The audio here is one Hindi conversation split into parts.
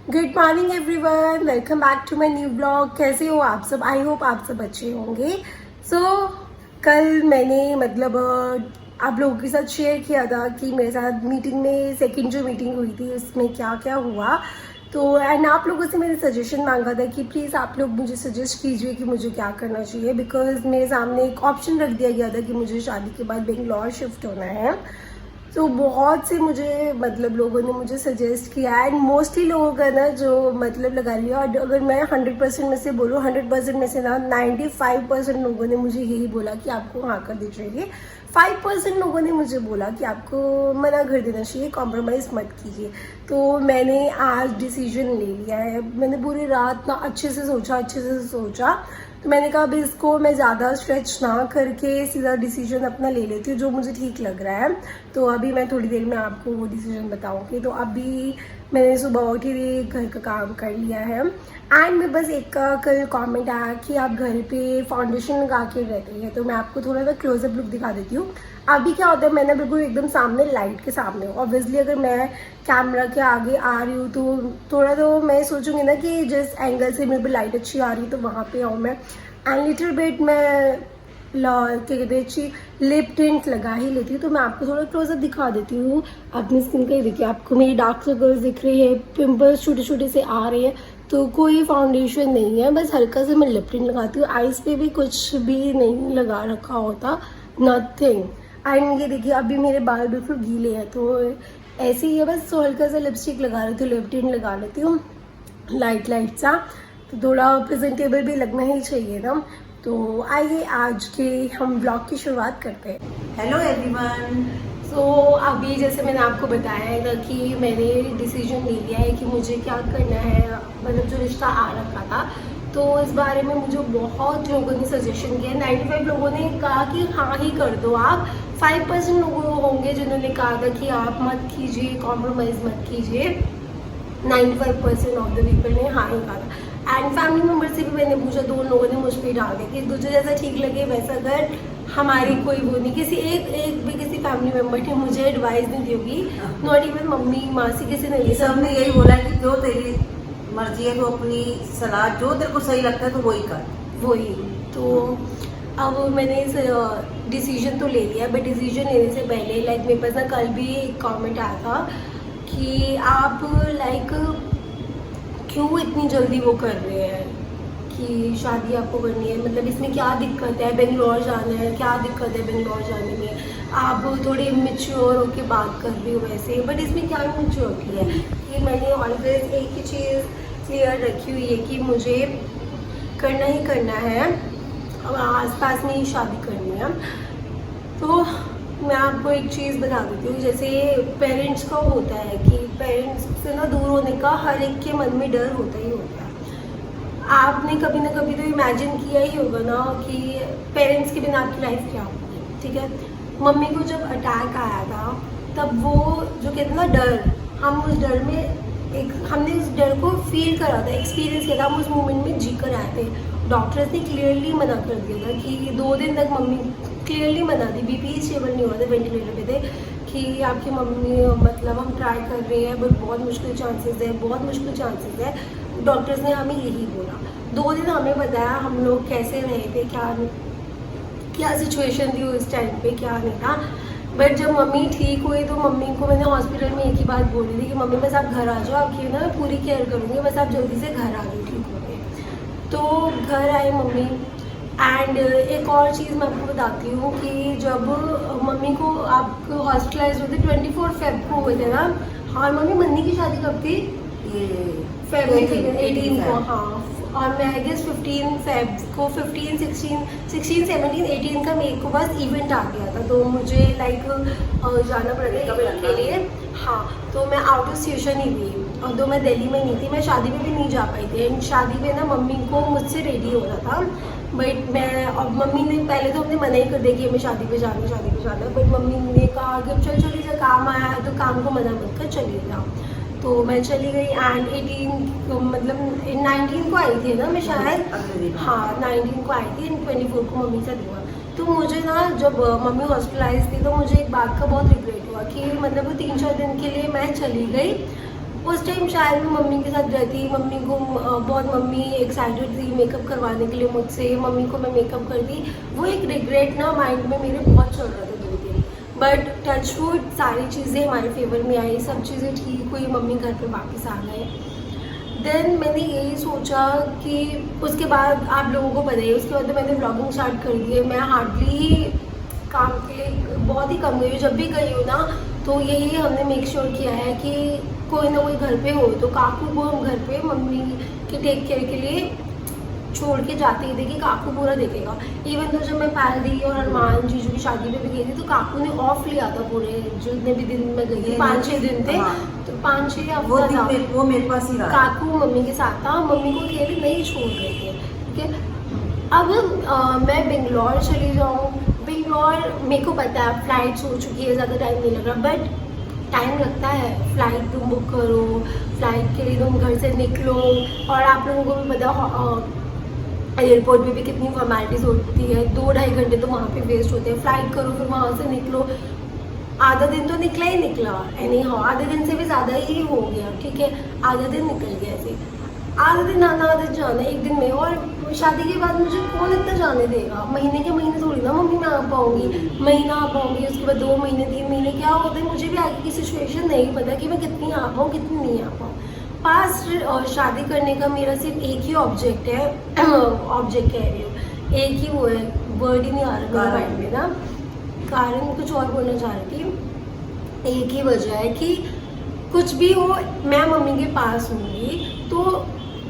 Good morning everyone, welcome back to my new blog. कैसे हो आप सब? आई होप आप सब अच्छे होंगे। कल मैंने आप लोगों के साथ शेयर किया था कि मेरे साथ मीटिंग में सेकंड जो मीटिंग हुई थी उसमें क्या क्या हुआ। तो एंड आप लोगों से मैंने सजेशन मांगा था कि प्लीज़ आप लोग मुझे सजेस्ट कीजिए कि मुझे क्या करना चाहिए, बिकॉज मेरे सामने एक ऑप्शन रख दिया गया था कि मुझे शादी के बाद बेंगलोर शिफ्ट होना है। तो बहुत से लोगों ने मुझे सजेस्ट किया एंड मोस्टली लोगों का ना जो लगा लिया। और अगर मैं 100% में से बोलूँ, 100% में से ना 95% लोगों ने मुझे यही बोला कि आपको हाँ कर देना चाहिए। 5% लोगों ने मुझे बोला कि आपको मना कर देना चाहिए, कॉम्प्रोमाइज़ मत कीजिए। तो मैंने आज डिसीजन ले लिया है। मैंने पूरी रात ना अच्छे से सोचा। तो मैंने कहा अभी इसको मैं ज़्यादा स्ट्रेच ना करके सीधा डिसीजन अपना ले लेती हूँ जो मुझे ठीक लग रहा है। तो अभी मैं थोड़ी देर में आपको वो डिसीजन बताऊँगी। तो अभी मैंने सुबह उठ ही घर का काम कर लिया है एंड मैं बस एक का कल कमेंट आया कि आप घर पे फाउंडेशन लगा के रहते हैं। तो मैं आपको थोड़ा सा क्लोजअप लुक दिखा देती हूँ। अभी क्या होता है, मैंने बिल्कुल एकदम सामने लाइट के सामने हूँ। ऑब्वियसली अगर मैं कैमरा के आगे आ रही हूँ तो थोड़ा तो मैं सोचूंगी ना कि जिस एंगल से मेरे को लाइट अच्छी आ रही है तो वहाँ पे आऊँ मैं। एंड लिटिल बिट मैं क्या कहते हैं अच्छी लिप टिंट लगा ही लेती हूँ। तो मैं आपको थोड़ा क्लोजअप दिखा देती हूँ अपनी स्किन का ही। देखिए आपको मेरी डार्क सर्कल्स दिख रही है, पिंपल्स छोटे छोटे से आ रहे हैं। तो कोई फाउंडेशन नहीं है, बस हल्का सा मैं लिप टिंट लगाती हूँ। आईज पे भी कुछ भी नहीं लगा रखा होता, नथिंग। एंड ये देखिए अभी मेरे बाल बिल्कुल गीले हैं तो ऐसे ही है, बस तो हल्का सा लिपस्टिक लगा लेती हूँ, लिप टिंट लगा लेती हूँ लाइट सा। तो थोड़ा प्रेजेंटेबल भी लगना ही चाहिए ना। तो आइए आज के हम ब्लॉग की शुरुआत करते हैं। Hello everyone. अभी जैसे मैंने आपको बताया था कि मैंने डिसीजन ले लिया है कि मुझे क्या करना है, जो रिश्ता आ रखा था। तो इस बारे में मुझे बहुत लोगों ने सजेशन किया। 95 लोगों ने कहा कि हाँ ही कर दो आप। 5% लोग होंगे जिन्होंने कहा था कि आप मत कीजिए, कॉम्प्रोमाइज़ मत कीजिए। 95% ऑफ द पीपल ने हाँ ही कहा था। एंड फैमिली मेम्बर से भी मैंने पूछा, 2 लोगों ने मुझ पर डाल दिया कि तुझे जैसा ठीक लगे वैसा कर, हमारी कोई वो नहीं। किसी एक भी किसी फैमिली मेम्बर ने मुझे एडवाइस नहीं दी होगी, नॉट इवन मम्मी मासी, किसी ने नहीं। सब ने यही बोला कि जो तेरी मर्जी है तो अपनी सलाह जो तेरे को सही लगता है तो वही कर। वही तो अब मैंने इस डिसीजन तो ले लिया, बट डिसीजन लेने से पहले मेरे पास ना कल भी एक कमेंट आया था कि आप क्यों इतनी जल्दी वो कर रहे हैं कि शादी आपको करनी है, इसमें क्या दिक्कत है, बेंगलोर जाना है, क्या दिक्कत है बेंगलोर जाने में, आप थोड़े इमेच्योर होकर बात कर रही हो वैसे। बट इसमें क्या इमेच्योरिटी है कि मैंने ऑलवेज एक ही चीज़ क्लियर रखी हुई है कि मुझे करना ही करना है, अब आसपास में ही शादी करनी है। तो मैं आपको एक चीज़ बता देती हूँ, जैसे पेरेंट्स का होता है कि पेरेंट्स से ना दूर होने का हर एक के मन में डर होता ही होता है। आपने कभी ना कभी तो इमेजिन किया ही होगा ना कि पेरेंट्स के बिना आपकी लाइफ क्या होगी। ठीक है, मम्मी को जब अटैक आया था तब वो जो कहते हैं ना डर, हमने उस डर को फील करा था, एक्सपीरियंस किया था, हम उस मोमेंट में जी कर आए थे। डॉक्टर्स ने क्लियरली मना कर दिया था कि 2 दिन तक मम्मी क्लियरली मना दी, बीपी स्टेबल नहीं हुआ था, वेंटिलेटर पे थे कि आपकी मम्मी हम ट्राई कर रहे हैं बट बहुत मुश्किल चांसेस है। डॉक्टर्स ने हमें यही बोला। 2 दिन हमें बताया हम लोग कैसे रहे थे, क्या सिचुएशन थी उस टाइम पे, क्या नहीं था। बट जब मम्मी ठीक हुई तो मम्मी को मैंने हॉस्पिटल में एक ही बात बोली थी कि मम्मी बस आप घर आ जाओ, आपकी ना पूरी केयर करूँगी, बस आप जल्दी से घर आ जाओ ठीक हो गए। तो घर आए मम्मी। एंड एक और चीज़ मैं आपको बताती हूँ कि जब मम्मी को आप हॉस्पिटलाइज होते 24 फेब को हुए थे ना। हाँ मम्मी, मन्नी की शादी कब थी? ये फेब में थी, 18 को। हाँ, और मैं आई गेस 15 फेब को, 15, 16, 17, 18 का मेरे को बस इवेंट आ गया था तो मुझे जाना पड़ा था इवेंट के लिए। हाँ, तो मैं आउट ऑफ स्टेशन ही थी और तो मैं दिल्ली में नहीं थी, मैं शादी में भी नहीं जा पाई थी। एंड शादी में ना मम्मी को मुझसे रेडी होना था, बट मैं और मम्मी ने पहले तो हमने मना ही कर दिया कि हमें शादी पे जाना। बट मम्मी ने कहा कि अब चली जा, काम आया है तो काम को मना मत कर, चली जाओ। तो मैं चली गई एंड 19 को आई थी ना मैं शायद। हाँ, 19 को आई थी एंड 24 को मम्मी से हुआ। तो मुझे ना जब मम्मी हॉस्पिटलाइज थी तो मुझे एक बात का बहुत रिग्रेट हुआ कि वो 3-4 दिन के लिए मैं चली गई। उस टाइम शायद मैं मम्मी के साथ रहती, मम्मी को बहुत मम्मी एक्साइटेड थी मेकअप करवाने के लिए मुझसे, मम्मी को मैं मेकअप करती, वो एक रिग्रेट ना माइंड में मेरे बहुत चल रहा था 2 दिन। बट टचवुड सारी चीज़ें हमारे फेवर में आई, सब चीज़ें ठीक हुई, मम्मी घर पर वापस आ गए। देन मैंने यही सोचा कि उसके बाद आप लोगों को पता है, उसके बाद तो मैंने ब्लॉगिंग स्टार्ट कर दी है। मैं हार्डली काम के लिए बहुत ही कम गई हूँ, जब भी गई हूँ ना तो यही हमने मेक श्योर किया है कि कोई ना कोई घर पे हो, तो काकू को हम घर पे मम्मी के टेक केयर के लिए छोड़ के जाते ही थे कि काकू पूरा देखेगा। इवन तो जब मैं पायरी और अरमान जीजू की शादी पे भी गई थी तो काकू ने ऑफ लिया था पूरे, जितने भी दिन में गई थी 5-6 दिन थे, तो 5-6 हफ्ता था वो मेरे पास ही रहा। काकू मम्मी के साथ था, मम्मी को अकेले नहीं छोड़ रहे थे। ठीक है, अब मैं बेंगलोर चली जाऊँ, बेंगलोर मेरे को पता है फ्लाइट्स हो चुकी है, ज़्यादा टाइम नहीं लग रहा, बट टाइम लगता है। फ्लाइट तुम बुक करो, फ्लाइट के लिए तुम घर से निकलो, और आप लोगों को भी पता एयरपोर्ट पे भी कितनी फॉर्मेलिटीज़ होती है, 2-2.5 घंटे तो वहाँ पे वेस्ट होते हैं। फ्लाइट करो फिर वहाँ से निकलो, आधा दिन तो निकला ही निकला, एनी हाउ आधे दिन से भी ज़्यादा ही हो गया। ठीक है, आधा दिन निकल गया ऐसे, आधा दिन आना आधा दिन जाना 1 दिन में। और शादी के बाद मुझे कौन इतना जाने देगा, महीने के महीने थोड़ी ना मम्मी मैं आ पाऊँगी, महीना आ पाऊँगी, उसके बाद 2 महीने 3 महीने क्या होते हैं मुझे भी आगे की सिचुएशन नहीं पता कि मैं कितनी आ पाऊँ कितनी नहीं आ पाऊँ। पास शादी करने का मेरा सिर्फ एक ही ऑब्जेक्ट है, ऑब्जेक्ट कह रही हूँ, एक ही वो है, वर्ड ही नहीं आ रहा मेरे माइंड में ना, कारण कुछ और बोलना चाह रही थी। एक ही वजह है कि कुछ भी हो मैं मम्मी के पास होंगी, तो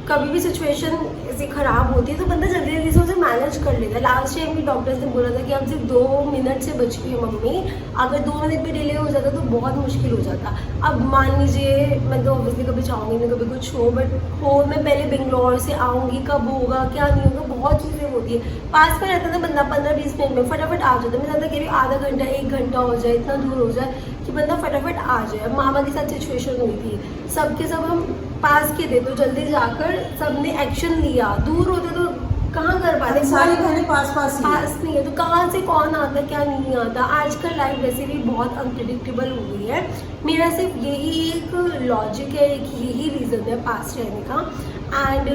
कभी भी सिचुएशन ऐसी ख़राब होती है तो बंदा जल्दी जल्दी से उसे मैनेज कर लेता है। लास्ट टाइम भी डॉक्टर्स ने बोला था कि अब सिर्फ 2 मिनट से बच गई है मम्मी, अगर 2 मिनट भी डिले हो जाता तो बहुत मुश्किल हो जाता। अब मान लीजिए मैं तो ऑब्वियसली कभी चाहूँगी नहीं कभी कुछ हो, बट हो मैं पहले बेंगलोर से आऊँगी, कब होगा क्या नहीं होगा, बहुत चीज़ें होती है। पास में रहता था बंदा 15-20 मिनट में फटाफट आ जाता, मैं ज़्यादा कह रही हूँ आधा घंटा 1 घंटा हो जाए, इतना दूर हो जाए कि बंदा फटाफट आ जाए। मामा के साथ सिचुएशन हुई थी, सबके सब हम पास के थे तो जल्दी जाकर सबने एक्शन लिया, दूर होते तो कहाँ कर पाते, सारी बहनें पास नहीं है तो कहाँ से कौन आता क्या नहीं आता। आजकल लाइफ वैसे भी बहुत अनप्रिडिक्टेबल हो गई है। मेरा सिर्फ यही एक लॉजिक है, एक यही रीज़न है पास रहने का। एंड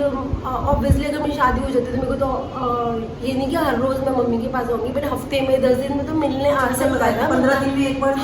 ऑब्वियसली अगर मेरी शादी हो जाती तो मेरे को तो ये नहीं कि हर रोज़ मैं मम्मी के पास आऊँगी, बट हफ्ते में 10 दिन में तो मिलने आ सकता है ना, 15 दिन में एक बार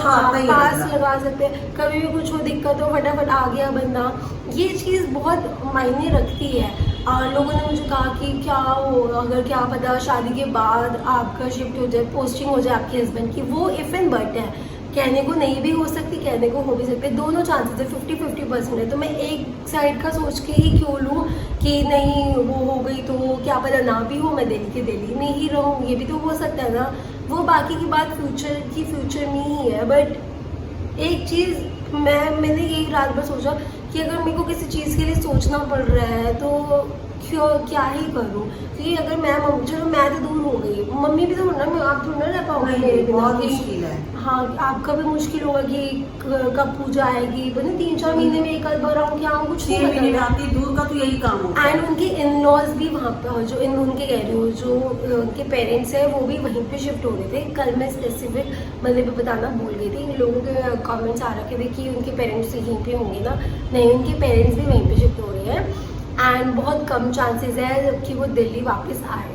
पास लगा सकते हैं। कभी भी कुछ हो दिक्कत हो फटाफट आ गया बंदा, ये चीज़ बहुत मायने रखती है। लोगों ने मुझे कहा कि क्या हो अगर क्या पता शादी के बाद आपका शिफ्ट हो जाए, पोस्टिंग हो जाए आपके हस्बैंड की, वो इफ़ एंड बट है, कहने को नहीं भी हो सकती, कहने को हो भी सकते, दोनों चांसेस है, 50-50% है। तो मैं एक साइड का सोच के ही क्यों लूँ कि नहीं वो हो गई तो क्या पता ना भी हो, मैं दिल्ली के दिल्ली में ही रहूँ, ये भी तो हो सकता है ना। वो बाकी की बात फ्यूचर में ही है। बट एक चीज़ मैंने यही रात भर सोचा कि अगर मेरे को किसी चीज़ के लिए सोचना पड़ रहा है तो क्या ही करूँ, क्योंकि अगर चलो मैं तो दूर हो गई, मम्मी भी तो ना, आप थोड़ा ना रह पाओगे मेरे बिना, बहुत मुश्किल है। हाँ आपका भी मुश्किल होगा कि कब पूजा आएगी, बने 3-4 महीने में एक आध बार आऊँ क्या आऊँ, कुछ नहीं महीने आती दूर का तो यही काम होता है। एंड उनके इन लॉज भी वहाँ पर जो उनके कह रही हूँ जो उनके पेरेंट्स हैं वो भी वहीं पे शिफ्ट हो रहे थे। कल मैं स्पेसिफिक मतलब बताना भूल गई थी, लोगों के कमेंट्स आ रखे थे कि उनके पेरेंट्स यहीं पे होंगे ना, नहीं उनके पेरेंट्स भी वहीं पे शिफ्ट हो रहे हैं। एंड बहुत कम चांसेस है कि वो दिल्ली वापस आए,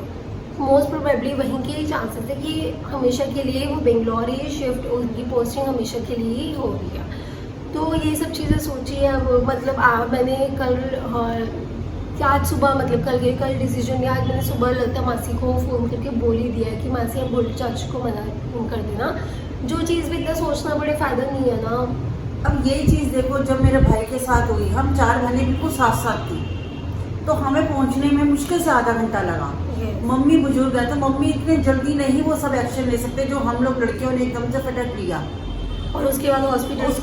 मोस्ट प्रोबेबली वहीं के ही चांसेस है कि हमेशा के लिए वो बेंगलोर ही शिफ्ट, उनकी पोस्टिंग हमेशा के लिए ही हो रही है। तो ये सब चीज़ें सोची है। अब मतलब मैंने कल आज सुबह मतलब कल डिसीजन लिया, आज मैंने सुबह ललिता मासी को फ़ोन करके बोल ही दिया है कि मासी आप बोल चाचू को मना कर देना, जो चीज़ भी इतना सोचना बड़े फ़ायदा नहीं है ना। अब यही चीज़ देखो, जब मेरे भाई के साथ हुई, हम 4 बहनें बिल्कुल साथ साथ थी, तो हमें पहुंचने में मुश्किल से आधा घंटा लगा। मम्मी बुजुर्ग है तो मम्मी इतने जल्दी नहीं वो सब एक्शन ले सकते जो हम लोग लड़कियों ने एकदम से फटक लिया, और उसके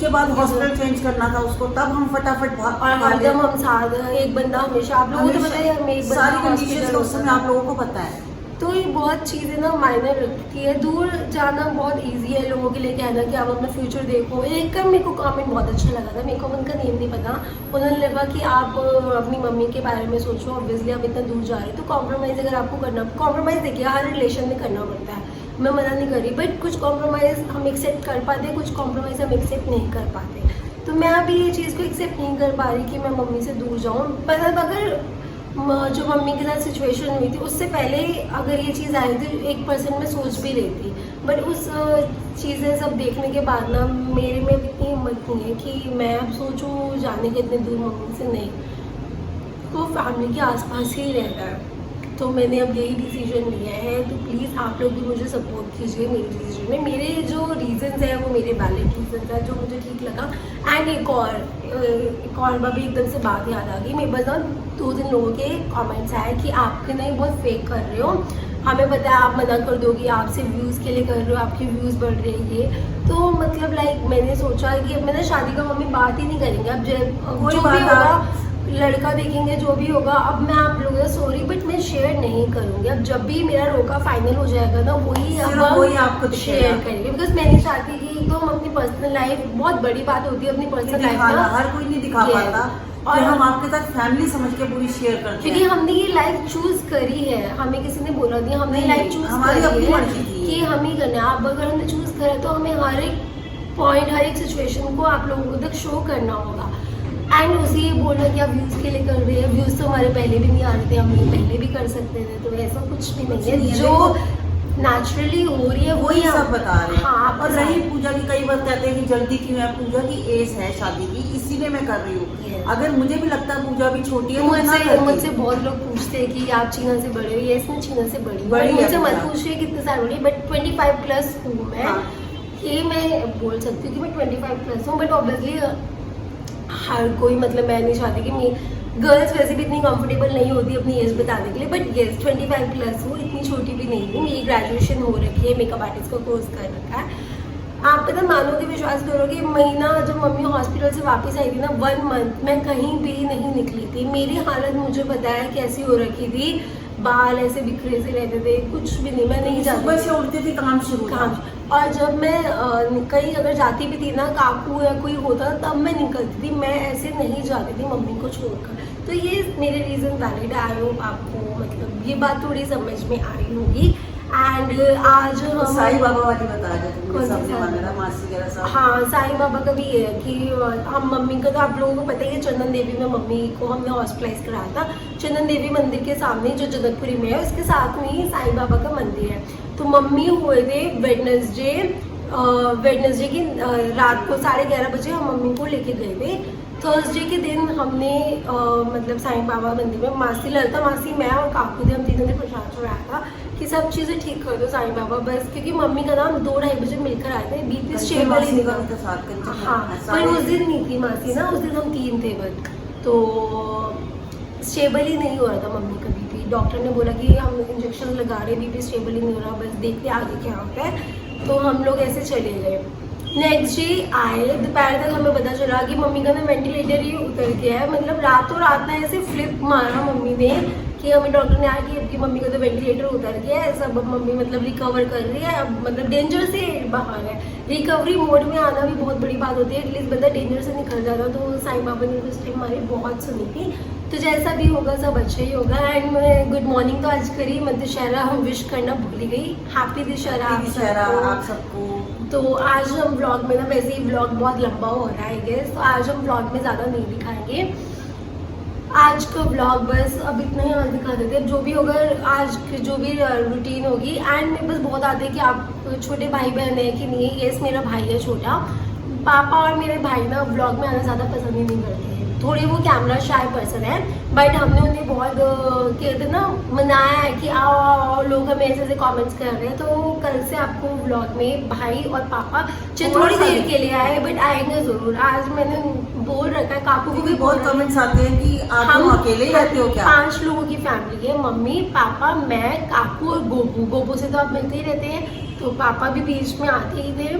बाद हॉस्पिटल चेंज करना था उसको, तब हम फटाफट और हरदम हम साथ एक बंदा हमेशा, आप लोगों को तो पता है हमें एक बंदा सारी कंडीशंस उस समय आप लोगों को पता है। तो ये बहुत चीज़ें ना मायने रखती है। दूर जाना बहुत इजी है लोगों के लिए कहना कि आप अपना फ्यूचर देखो। एक का मेरे को कमेंट बहुत अच्छा लगा था, मेरे को उनका नेम नहीं पता, उन्होंने लगा कि आप अपनी मम्मी के बारे में सोचो, ऑब्वियसली आप इतना दूर जा रहे हो तो कॉम्प्रोमाइज़ अगर आपको करना, कॉम्प्रोमाइज़ देखिए हर रिलेशन में करना पड़ता है, मैं मना नहीं कर रही, बट कुछ कॉम्प्रोमाइज़ हम एक्सेप्ट कर पाते हैं, कुछ कॉम्प्रोमाइज़ हम एक्सेप्ट नहीं कर पाते। तो मैं अभी ये चीज़ को एक्सेप्ट नहीं कर पा रही कि मैं मम्मी से दूर जाऊँ। पर अब अगर जो मम्मी के साथ सिचुएशन हुई थी उससे पहले अगर ये चीज़ आई थी 1% में सोच भी रही थी, बट उस चीज़ें सब देखने के बाद ना मेरे में इतनी हिम्मत नहीं है कि मैं अब सोचूं जाने के इतने दूर मम्मी से। नहीं, तो फैमिली के आसपास ही रहना है। तो मैंने अब यही डिसीजन लिया है। तो प्लीज़ आप लोग भी मुझे सपोर्ट कीजिए मेरे डिसीजन में। मेरे जो रीजंस हैं वो मेरे वैलिड रीजंस हैं जो मुझे ठीक लगा। एंड एक और भी एकदम से बात याद आ गई। मेरे पास ना 2-3 लोगों के कमेंट्स आए कि आपके नहीं बहुत फेक कर रहे हो, हमें पता है आप मना कर दोगे, आप सिर्फ व्यूज़ के लिए कर रहे हो, आपकी व्यूज़ बढ़ रही है। तो मतलब लाइक मैंने सोचा कि अब मैंने शादी का मम्मी बात ही नहीं करेंगे। अब जो भी होगा लड़का देखेंगे, जो भी होगा। अब मैं आप लोगों से सॉरी बट मैं शेयर नहीं करूँगी। अब जब भी मेरा रोका फाइनल हो जाएगा ना वही आपको शेयर करेंगे। बिकॉज मैं नहीं चाहती कि तो हम अपनी पर्सनल लाइफ, बहुत बड़ी बात होती है अपनी पर्सनल लाइफ ना, हर कोई नहीं दिखा पाता और हम आपके साथ फैमिली समझ के पूरी शेयर करते हैं क्योंकि हमने ये लाइफ चूज करी है। हमें किसी ने बोला नहीं, हमने लाइफ चूज करी है कि हम ही करना है। अब अगर हमने चूज करा तो हमें हर एक पॉइंट, हर एक सिचुएशन को आप लोगों तक शो करना होगा। एंड उसी ये बोलना कि आप व्यूज़ के लिए कर रहे हैं, व्यूज़ तो हमारे पहले भी नहीं आ रहे थे, हम ये पहले भी कर सकते थे। तो ऐसा कुछ भी नहीं है, जो नेचुरली हो रही है वही सब बता रहे हैं। हाँ, और रही पूजा की, कई बार कहते हैं कि जल्दी क्यों है, पूजा की एज है शादी की, इसीलिए मैं कर रही हूँ। अगर मुझे भी लगता है पूजा भी छोटी है, मुझसे बहुत लोग पूछते हैं कि आप चीना से बड़े हो। यस, मैं चीना से बड़ी है। मुझसे मत पूछिए कितने साल बड़ी, बट 25+ हूँ मैं। ये मैं बोल सकती हूँ कि मैं 25+ हूँ। बट ऑब्वियसली हर कोई, मतलब मैं नहीं चाहती कि गर्ल्स वैसे भी इतनी कंफर्टेबल नहीं होती अपनी एज बताने के लिए। बट येस 25+ हूँ, इतनी छोटी भी नहीं हूँ। मेरी ग्रेजुएशन हो रखी है, मेकअप आर्टिस्ट का कोर्स कर रखा है। आप पता मानोगे, विश्वास करोगे, महीना जब मम्मी हॉस्पिटल से वापस आई थी ना, 1 मंथ मैं कहीं भी नहीं निकली थी। मेरी हालत मुझे पता है कैसी हो रखी थी, बाल ऐसे बिखरे से रहते थे, कुछ भी नहीं, मैं नहीं जाती। सुबह से उठती थी, काम शुरू। और जब मैं कहीं अगर जाती भी थी ना, काकू या कोई होता तब मैं निकलती थी, मैं ऐसे नहीं जाती थी मम्मी को छोड़कर। तो ये मेरे रीज़न वैलिड है। आई होप आपको मतलब ये बात थोड़ी समझ में आई होगी। एंड आज साईं बाबा वाली बता रहे मासी। हाँ, साईं बाबा का भी है कि हम मम्मी का, तो आप लोगों को पता ही है, चंदन देवी में मम्मी को हमने हॉस्पिटलाइज कराया था। चंदन देवी मंदिर के सामने जो जनकपुरी में है, उसके साथ में ही साईं बाबा का मंदिर है। तो मम्मी हुए थे वेडनेसडे की रात को 11:30 बजे हम मम्मी को लेके गए थे। थर्सडे के दिन हमने मतलब साईं बाबा मंदिर में मासी, ललिता मासी, मैं और काकू थे, हम तीनों ने प्रसाद चढ़ाया था कि सब चीज़ें ठीक कर दो साईं बाबा बस। क्योंकि मम्मी का नाम 2-2:30 बजे मिलकर आए थे, बीपी स्टेबल ही नहीं। हाँ, पर उस दिन नहीं थी मासी ना, उस दिन हम 3 थे बस। तो स्टेबल ही नहीं हो रहा था मम्मी का बीपी। डॉक्टर ने बोला कि हम इंजेक्शन लगा रहे, बीपी स्टेबल ही नहीं हो रहा, बस देखते आगे क्या होता है। तो हम लोग ऐसे चले गए। नेक्स्ट डे आए, दोपहर तक हमें पता चला कि मम्मी का ना वेंटिलेटर ही उतर गया है। मतलब रातों रात ना ऐसे फ्लिप मारा मम्मी ने कि हमें डॉक्टर ने आया कि आपकी मम्मी का तो वेंटिलेटर उतर गया है, सब मम्मी मतलब रिकवर कर रही है, अब मतलब डेंजर से बाहर है। रिकवरी मोड में आना भी बहुत बड़ी बात होती है, एटलीस्ट बंदा डेंजर से निकल जाता। तो साईं बाबा ने उस टाइम हमारी बहुत सुनी थी। तो जैसा भी होगा सब अच्छा ही होगा। एंड मैं गुड मॉर्निंग तो आज करी, मैं दशहरा हम विश करना भूल ही गई। हैप्पी दशहरा आप सबको। तो आज हम व्लॉग में ना, वैसे ही व्लॉग बहुत लंबा हो रहा है गेस, तो आज हम व्लॉग में ज़्यादा नहीं दिखाएंगे। आज का व्लॉग बस अब इतना ही आज दिखा देते हैं। जो भी होगा आज जो भी रूटीन होगी। एंड मेरे बस बहुत आते हैं कि आप छोटे भाई बहन है कि नहीं है। यस, मेरा भाई है छोटा। पापा और मेरे भाई ना व्लॉग में आना ज़्यादा पसंद ही नहीं करते हैं, थोड़े वो कैमरा शाय पर्सन है। बट हमने उन्हें बहुत कहते ना मनाया है कि आओ आओ, लोग हमें ऐसे ऐसे कमेंट्स कर रहे हैं। तो कल से आपको व्लॉग में भाई और पापा थोड़ी देर के लिए आए, बट आएंगे ज़रूर। आज मैंने बोल रखा है, काकू को भी बहुत कमेंट्स आते हैं कि आप अकेले ही रहते हो क्या? 5 लोगों की फैमिली है, मम्मी, पापा, मैं, काकू और गोपू। गोपू से तो आप मिलते ही रहते हैं, तो पापा भी बीच में आते ही थे,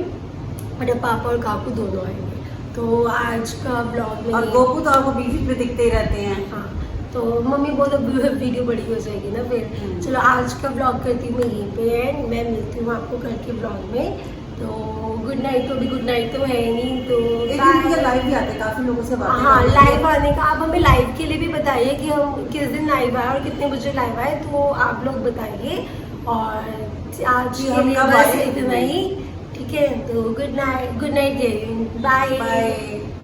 बट पापा और काकू दोनों आएंगे। तो आज का ब्लॉग में, और गोपू तो आपको बीच में दिखते ही रहते हैं। हाँ, तो मम्मी बोलो वीडियो बड़ी हो जाएगी ना फिर। चलो आज का ब्लॉग करती हूँ मैं यहीं पे एंड मैं मिलती हूँ आपको कल के ब्लॉग में। तो गुड नाइट। तो अभी गुड नाइट तो है नहीं, तो लाइव भी आते काफी लोगों से बातें। हाँ, लाइव आने का आप हमें लाइव के लिए भी बताइए कि हम किस दिन लाइव आए और कितने बजे लाइव आए, तो आप लोग बताइए। और आज के लिए बस इतना ही, ठीक है। तो गुड नाइट, बाय।